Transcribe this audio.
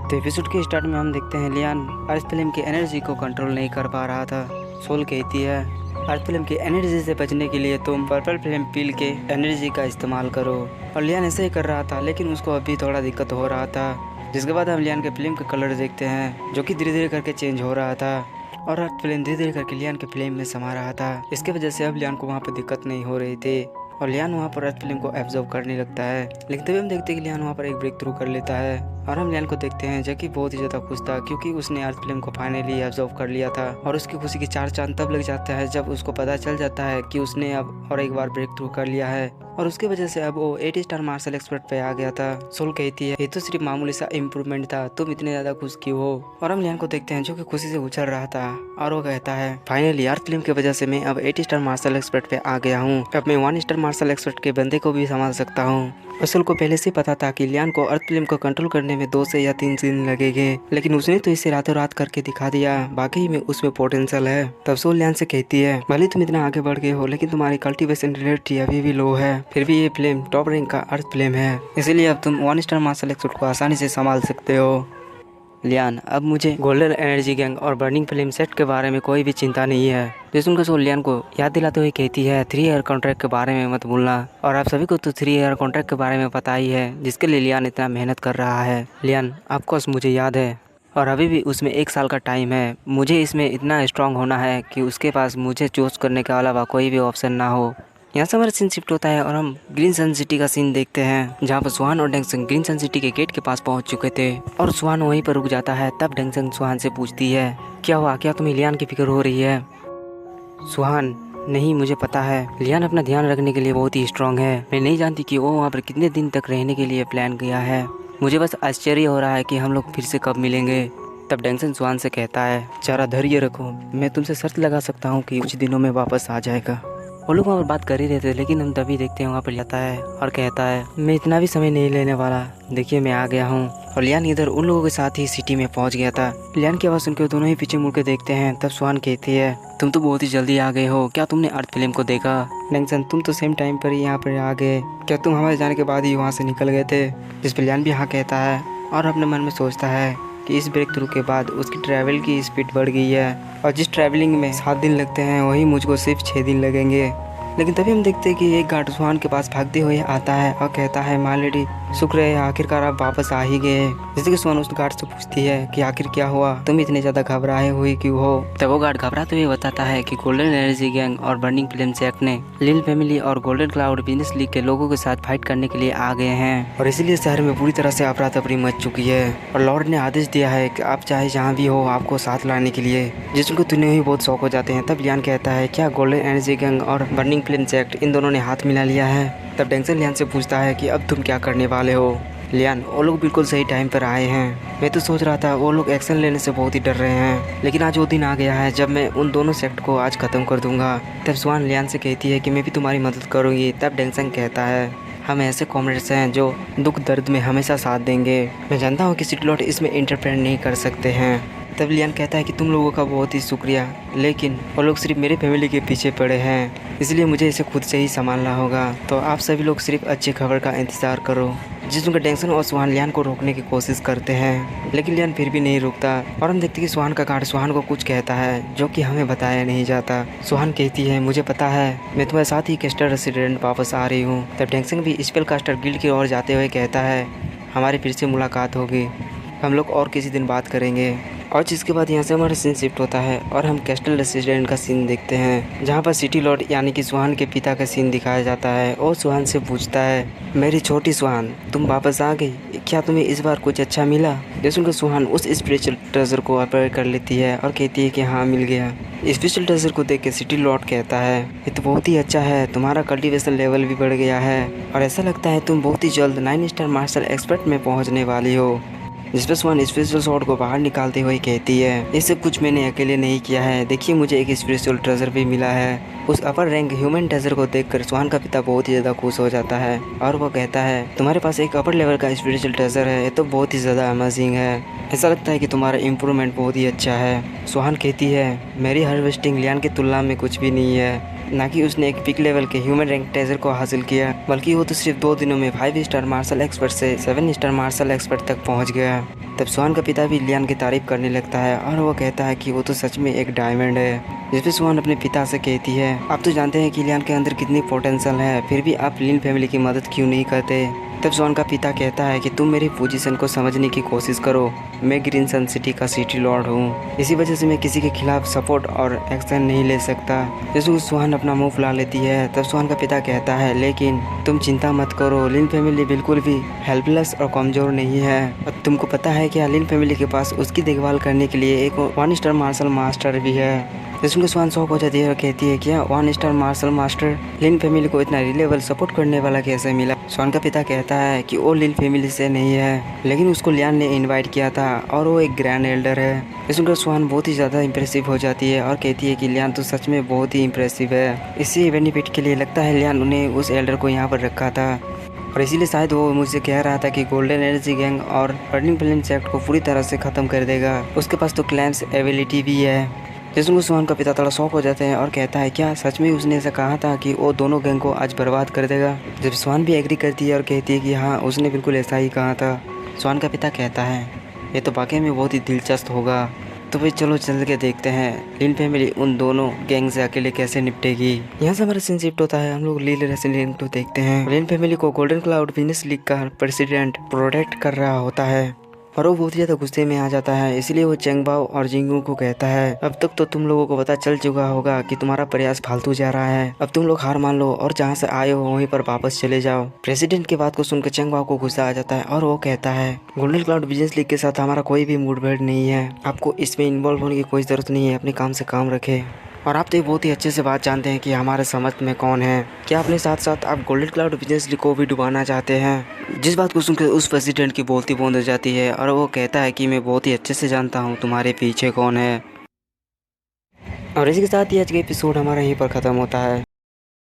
तो एपिसोड के स्टार्ट में हम देखते हैं लियान अर्थ फिल्म की एनर्जी को कंट्रोल नहीं कर पा रहा था। सोल कहती है अर्थ फिल्म की एनर्जी से बचने के लिए तुम पर्पल फिल्म पील के एनर्जी का इस्तेमाल करो। और लियान ऐसे ही कर रहा था, लेकिन उसको अभी थोड़ा दिक्कत हो रहा था। जिसके बाद हम लियान के फिल्म का कलर देखते हैं जो कि धीरे धीरे करके चेंज हो रहा था और अर्थ फिल्म धीरे धीरे करके लियान के फिल्म में समा रहा था। इसके वजह से अब लियान को वहाँ पर दिक्कत नहीं हो रही थी और लियान वहाँ पर अर्थ फिल्म को एब्जॉर्व करने लगता है। लेकिन तभी हम देखते हैं कि लियान वहाँ पर एक ब्रेक थ्रू कर लेता है और हम लियान को देखते हैं जो कि बहुत ही ज़्यादा खुश था क्योंकि उसने अर्थ फिल्म को फाइनली एब्जॉर्व कर लिया था। और उसकी खुशी की चार चांद तब लग जाता है जब उसको पता चल जाता है कि उसने अब और एक बार ब्रेक थ्रू कर लिया है और उसकी वजह से अब वो 8 स्टार मार्शल एक्सपर्ट पे आ गया था। सोल कहती है ये तो सिर्फ मामूली सा इम्प्रूवमेंट था, तुम इतने ज्यादा खुश क्यों हो। और हम लियान को देखते हैं जो कि खुशी से उछल रहा था और वो कहता है फाइनली अर्थ फिल्म की वजह से मैं अब 8 स्टार मार्शल एक्सपर्ट पे आ गया हूँ। अब मैं 1 स्टार मार्शल एक्सपर्ट के बंदे को भी संभाल सकता हूँ। सोल को पहले से पता था कि लियान को अर्थ फिल्म को कंट्रोल करने में 2 से या 3 दिन लगेंगे, लेकिन उसने तो इसे रातों रात करके दिखा दिया। बाकी में उसमें पोटेंशियल है। तब सोल लियान से कहती है भले तुम इतना आगे बढ़ गए हो, लेकिन तुम्हारी कल्टीवेशन रेट अभी भी लो है। फिर भी ये फिल्म टॉप रैंक का अर्थ फिल्म है, इसीलिए अब तुम 1 स्टार मार्शल एक्सपर्ट को आसानी से संभाल सकते हो। लियान अब मुझे गोल्डन एनर्जी गैंग और बर्निंग फिल्म सेट के बारे में कोई भी चिंता नहीं है। जो सुनकर सोल लियान को याद दिलाते हुए कहती है 3 ईयर कॉन्ट्रैक्ट के बारे में मत भूलना। और आप सभी को तो 3 ईयर कॉन्ट्रैक्ट के बारे में पता ही है जिसके लिए लियान इतना मेहनत कर रहा है। लियान ऑफकोर्स मुझे याद है और अभी भी उसमें 1 साल का टाइम है। मुझे इसमें इतना स्ट्रांग होना है कि उसके पास मुझे चूज करने के अलावा कोई भी ऑप्शन ना हो। यहाँ से हमारा सीन शिफ्ट होता है और हम ग्रीन सन सिटी का सीन देखते हैं जहाँ पर सुहान और डेंगसन ग्रीन सन सिटी के गेट के पास पहुँच चुके थे और सुहान वहीं पर रुक जाता है। तब डेंगसन सुहान से पूछती है क्या हुआ, क्या तुम्हें लियान की फिक्र हो रही है। सुहान नहीं, मुझे पता है लियान अपना ध्यान रखने के लिए बहुत ही स्ट्रांग है। मैं नहीं जानती कि वो वहाँ पर कितने दिन तक रहने के लिए प्लान किया है। मुझे बस आश्चर्य हो रहा है कि हम लोग फिर से कब मिलेंगे। तब डेंगसन सुहान से कहता है जरा धैर्य रखो, मैं तुमसे शर्त लगा सकता हूँ कि कुछ दिनों में वापस आ जाएगा। वो लोग वहाँ पर बात कर ही रहे थे, लेकिन हम तभी देखते हैं वहाँ पर जाता है और कहता है मैं इतना भी समय नहीं लेने वाला, देखिए मैं आ गया हूँ। और लियान इधर उन लोगों के साथ ही सिटी में पहुँच गया था। लियान की आवाज़ सुनकर दोनों ही पीछे मुड़ के देखते हैं। तब सुहान कहती है तुम तो बहुत ही जल्दी आ गए हो, क्या तुमने अर्थ फिल्म को देखा। डेंगसन तुम तो सेम टाइम पर ही यहाँ पर आ गए, क्या तुम हमारे जाने के बाद ही वहाँ से निकल गए थे। जिस पर लियान भी हाँ कहता है और अपने मन में सोचता है कि इस ब्रेक थ्रू के बाद उसकी ट्रैवल की स्पीड बढ़ गई है और जिस ट्रैवलिंग में 7 दिन लगते हैं वही मुझको सिर्फ 6 दिन लगेंगे। लेकिन तभी हम देखते हैं कि एक गार्ड सुहान के पास भागते हुए आता है और कहता है माय लेडी, शुक्र है आखिरकार आप वापस आ ही गए। जैसे कि सुहान उस गार्ड से पूछती है कि आखिर क्या हुआ, तुम इतने ज्यादा घबराए हुए क्यों हो। तब वो गार्ड घबराते हुए बताता है कि गोल्डन एनर्जी गैंग और बर्निंग फिल्म एक्ट ने लिल फैमिली और गोल्डन क्लाउड बिजनेस लीग के लोगों के साथ फाइट करने के लिए आ गए हैं और इसीलिए शहर में पूरी तरह से अफरा तफरी मच चुकी है और लॉर्ड ने आदेश दिया है कि आप चाहे जहाँ भी हो आपको साथ लाने के लिए। जिसको तुने ही बहुत शौक हो जाते हैं। तब लियान कहता है क्या गोल्डन एनर्जी गैंग और बर्निंग फिल्म एक्ट इन दोनों ने हाथ मिला लिया है। तब डेंगसन लियान से पूछता है कि अब तुम क्या करने वाले हो। लियान वो लोग बिल्कुल सही टाइम पर आए हैं, मैं तो सोच रहा था वो लोग एक्शन लेने से बहुत ही डर रहे हैं, लेकिन आज वो दिन आ गया है जब मैं उन दोनों सेक्ट को आज खत्म कर दूंगा। तब सुहान लियान से कहती है कि मैं भी तुम्हारी मदद करूंगी। तब डेंगसन कहता है हम ऐसे कॉमरेड्स हैं जो दुख दर्द में हमेशा साथ देंगे, मैं जानता हूँ कि सिटी लॉर्ड इसमें इंटरफेयर नहीं कर सकते हैं। तब लियान कहता है कि तुम लोगों का बहुत ही शुक्रिया, लेकिन वो लोग सिर्फ मेरे फैमिली के पीछे पड़े हैं, इसलिए मुझे इसे खुद से ही संभालना होगा। तो आप सभी लोग सिर्फ अच्छी खबर का इंतज़ार करो। जिसमें डेंगसन और सुहान लियान को रोकने की कोशिश करते हैं, लेकिन लियान फिर भी नहीं रुकता और हम देखते हैं कि सुहान का गार्ड सुहान को कुछ कहता है जो कि हमें बताया नहीं जाता। सुहान कहती है मुझे पता है, मैं तुम्हारे साथ ही कैस्टर रेसिडेंट वापस आ रही हूँ। तब डेंगसन भी स्पेल कास्टर गिल्ड की ओर जाते हुए कहता है हमारी फिर से मुलाकात होगी, हम लोग और किसी दिन बात करेंगे। और जिसके बाद यहाँ से हमारा सीन शिफ्ट होता है और हम कैस्टल रेसिडेंट का सीन देखते हैं जहाँ पर सिटी लॉर्ड यानी कि सुहान के पिता का सीन दिखाया जाता है। और सुहान से पूछता है मेरी छोटी सुहान तुम वापस आ गई, क्या तुम्हें इस बार कुछ अच्छा मिला। जो सुनकर सुहान उस स्पिरिचुअल ट्रेजर को अपग्रेड कर लेती है और कहती है कि हाँ मिल गया। स्पेशल ट्रेजर को देख के सिटी लॉर्ड कहता है ये तो बहुत ही अच्छा है, तुम्हारा कल्टीवेशन लेवल भी बढ़ गया है और ऐसा लगता है तुम बहुत ही जल्द 9 स्टार मार्शल एक्सपर्ट में पहुँचने वाली हो। जिस पर सुहान स्पेशल शॉट को बाहर निकालते हुए कहती है ये सब कुछ मैंने अकेले नहीं किया है, देखिए मुझे एक स्पेशल ट्रेजर भी मिला है। उस अपर रैंक ह्यूमन ट्रेजर को देखकर सुहान का पिता बहुत ही ज़्यादा खुश हो जाता है और वो कहता है तुम्हारे पास एक अपर लेवल का स्पिरिचुअल ट्रेजर है, ये तो बहुत ही ज़्यादा अमेजिंग है, ऐसा लगता है कि तुम्हारा इम्प्रूवमेंट बहुत ही अच्छा है। सुहान कहती है मेरी हार्वेस्टिंग लियान की तुलना में कुछ भी नहीं है, ना कि उसने एक पिक लेवल के ह्यूमन रैंक ट्रेजर को हासिल किया, बल्कि वो तो सिर्फ 2 दिनों में 5 स्टार मार्शल एक्सपर्ट से 7 स्टार मार्शल एक्सपर्ट तक पहुंच गया। तब सुहान का पिता भी लियान की तारीफ करने लगता है और वो कहता है कि वो तो सच में एक डायमंड है। जिस पे सुहान अपने पिता से कहती है, आप तो जानते हैं कि लियान के अंदर कितनी पोटेंशियल है, फिर भी आप लिन फैमिली की मदद क्यों नहीं करते। तब सुहान का पिता कहता है कि तुम मेरी पोजीशन को समझने की कोशिश करो, मैं ग्रीन सन सिटी का सिटी लॉर्ड हूँ, इसी वजह से मैं किसी के खिलाफ सपोर्ट और एक्शन नहीं ले सकता। जैसे सुहान अपना मुंह फुला लेती है, तब सुहान का पिता कहता है, लेकिन तुम चिंता मत करो, लिन फैमिली बिल्कुल भी हेल्पलेस और कमज़ोर नहीं है। अब तुमको पता है क्या, लिन फैमिली के पास उसकी देखभाल करने के लिए एक 1 स्टार मार्शल मास्टर भी है। जिसमें सुहान शौक हो जाती है और कहती है, क्या 1 स्टार मार्शल मास्टर लिन फैमिली को इतना रिलेबल सपोर्ट करने वाला कैसे मिला। सुहान का पिता कहता है कि वो लिन फैमिली से नहीं है, लेकिन उसको लियान ने इनवाइट किया था और वो एक ग्रैंड एल्डर है। इसमें सुहान बहुत ही ज़्यादा इंप्रेसिव हो जाती है और कहती है कि लियान तो सच में बहुत ही इंप्रेसिव है। इसी बेनिफिट के लिए लगता है लियान उन्हें उस एल्डर को यहाँ पर रखा था और इसीलिए शायद वो मुझसे कह रहा था कि गोल्डन एनर्जी गैंग और बर्निंग फ्लेम्स एक्ट को पूरी तरह से ख़त्म कर देगा। उसके पास तो क्लैम्स एबिलिटी भी है। जिसमें सुहान का पिता थोड़ा शौक हो जाते हैं और कहता है, क्या सच में उसने ऐसा कहा था कि वो दोनों गैंग को आज बर्बाद कर देगा। जब सुहान भी एग्री करती है और कहती है कि हाँ, उसने बिल्कुल ऐसा ही कहा था। सुहान का पिता कहता है, ये तो वाकई में बहुत ही दिलचस्प होगा, तो भाई चलो चल के देखते हैं लिन फैमिली उन दोनों गैंग से अकेले कैसे निपटेगी। यहाँ से हमारा सीन शिफ्ट होता है, हम लोग लील रेसिडेंट को देखते हैं। लिन फैमिली को गोल्डन क्लाउड बिजनेस लीग का प्रेसिडेंट प्रोटेक्ट कर रहा होता है और वो बहुत ही ज़्यादा गुस्से में आ जाता है। इसलिए वो चेंगबाओ और जिंगू को कहता है, अब तक तो तुम लोगों को पता चल चुका होगा कि तुम्हारा प्रयास फालतू जा रहा है, अब तुम लोग हार मान लो और जहाँ से आए हो वहीं पर वापस चले जाओ। प्रेसिडेंट की बात को सुनकर चेंगबाओ को गुस्सा आ जाता है और वो कहता है, गोल्डन क्लाउड बिजनेस लीग के साथ हमारा कोई भी मुठभेड़ नहीं है, आपको इसमें इन्वॉल्व होने की कोई ज़रूरत नहीं है, अपने काम से काम रखे। और आप तो ये बहुत ही अच्छे से बात जानते हैं कि हमारे समझ में कौन है। क्या अपने साथ साथ आप गोल्डन क्लाउड बिजनेस लीग को भी डुबाना चाहते हैं। जिस बात को सुनकर उस प्रेसिडेंट की बोलती बंद हो जाती है और वो कहता है कि मैं बहुत ही अच्छे से जानता हूँ तुम्हारे पीछे कौन है। और इसी के साथ ही आज का एपिसोड हमारा यहीं पर ख़त्म होता है।